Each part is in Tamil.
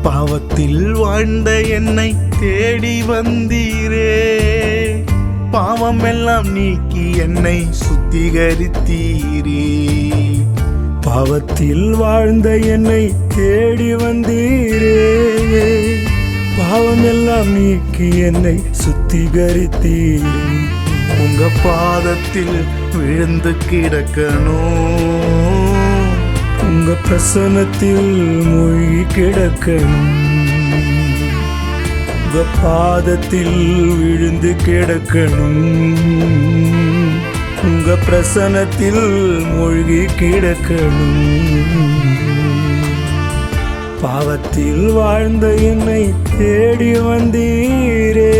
பாவத்தில் வாழ்ந்த என்னை தேடி வந்தீரே, பாவம் எல்லாம் நீக்கி என்னை சுத்திகரித்தீரே. பாவத்தில் வாழ்ந்த என்னை தேடி வந்தீரே, பாவம் எல்லாம் நீக்கி என்னை சுத்திகரித்தீரே. உங்க பாதத்தில் விழுந்து கிடக்கணும், உங்க பிரசன்னத்தில் மூழ்கி கிடக்கணும். உங்க பாதத்தில் விழுந்து கிடக்கணும், உங்க பிரசன்னத்தில் மூழ்கி கிடக்கணும். பாவத்தில் வாழ்ந்த என்னை தேடி வந்தீரே.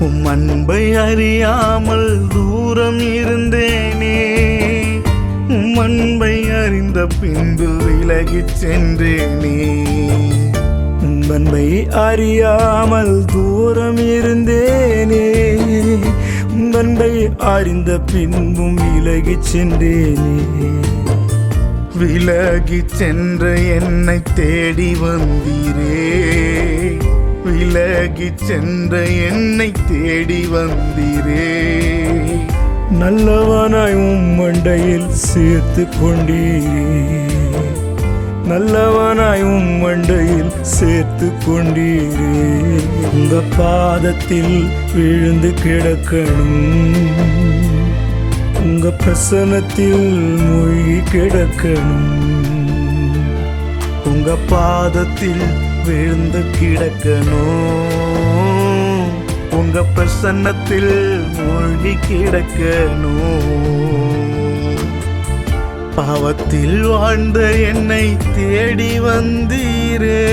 உம் அன்பை அறியாமல் தூரம் இருந்தேனே, உம் அன்பை அறிந்த பின்பு விலகிச் சென்றேனே. உம் அன்பை அறியாமல் தூரம் இருந்தேனே, உம் அன்பை அறிந்த பின்பும் விலகிச் சென்றேனே. விலகிச் சென்ற என்னை தேடி வந்தீரே, விலகிச் சென்ற என்னை தேடி வந்தீரே. நல்லவனாய் உம் மண்டையில் சேர்த்து கொண்டீரே, நல்லவனாய் உம் மண்டையில் சேர்த்து கொண்டீரே. உங்க பாதத்தில் விழுந்து கிடக்கணும், உங்க பிரசன்னத்தில் மூழ்கி கிடக்கணும். உங்க பாதத்தில் விழுந்து கிடக்கணும், உங்க பிரசன்னத்தில் மூழ்கி கிடக்கணும். பாவத்தில் வாழ்ந்த என்னை தேடி வந்தீரே.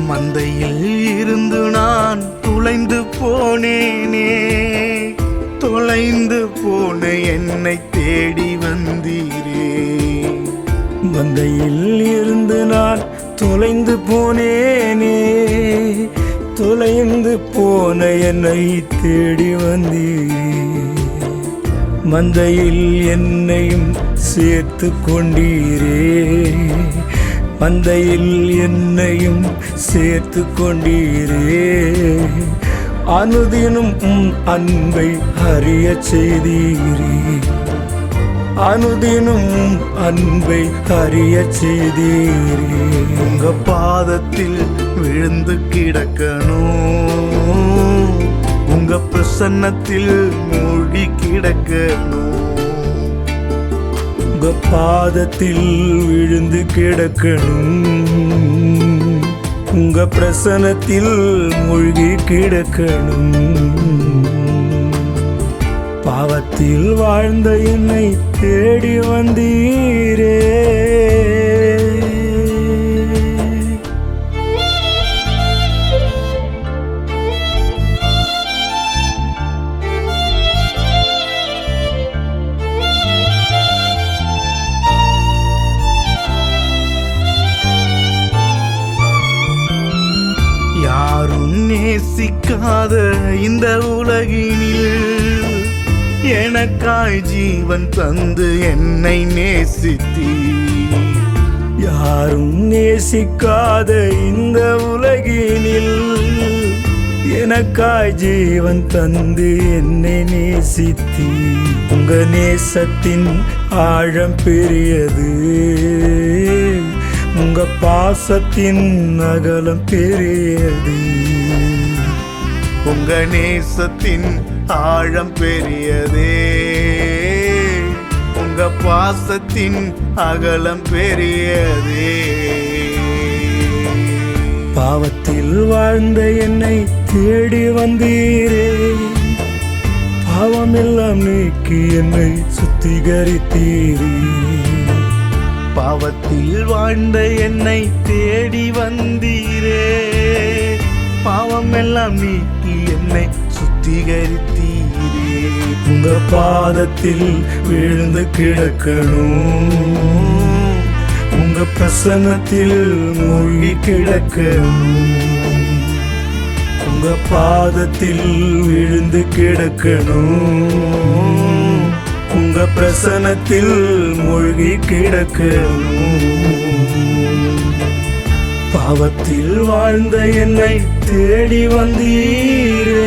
மந்தையில் இருந்து நான் தொலைந்து போனேனே, தொலைந்து போன என்னை தேடி வந்தீரே. மந்தையில் இருந்து நான் தொலைந்து போனேனே, தொலைந்து போன என்னை தேடி வந்தீரே. மந்தையில் என்னையும் சேர்த்து கொண்டீரே, மந்தையில் என்னையும் சேர்த்து கொண்டீரே. அனுதினம் அன்பை அறிய செய்தீரே, அனுதினம் அன்பை அறிய செய்தீரே. உங்க பாதத்தில் விழுந்து கிடக்கணும், உங்க பிரசன்னத்தில் மூழ்கி கிடக்கணும். உங்க பாதத்தில் விழுந்து கிடக்கணும், உங்க பிரசன்னத்தில் மூழ்கி கிடக்கணும். பாவத்தில் வாழ்ந்த என்னை தேடி வந்தீரே. யாரும் நேசிக்காத இந்த உலகினில் எனக்காய் ஜீவன் தந்து என்னை நேசித்தீர். யாரும் நேசிக்காத இந்த உலகினில் எனக்காய் ஜீவன் தந்து என்னை நேசித்தீ. உங்க நேசத்தின் ஆழம் பெரியது, உங்க பாசத்தின் அகலம் பெரியது. உங்க நேசத்தின் ஆழம் பெரியதே, உங்க பாசத்தின் அகலம் பெரியதே. பாவத்தில் வாழ்ந்த என்னை தேடி வந்தீரே, பாவமெல்லாம் நீக்கி என்னை சுத்திகரித்தீரே. பாவத்தில் வாழ்ந்த என்னை தேடி வந்தீரே, பாவமெல்லாம் நீக்கி என்னை சுத்திகரித்தீரே. உங்க பாதத்தில் விழுந்து கிடக்கணும், உங்க பிரசன்னத்தில் மூழ்கி கிடக்கணும். உங்க பாதத்தில் விழுந்து கிடக்கணும், உங்க பிரசன்னத்தில் மூழ்கி கிடக்கணும். பாவத்தில் வாழ்ந்த என்னை தேடி வந்தீரே,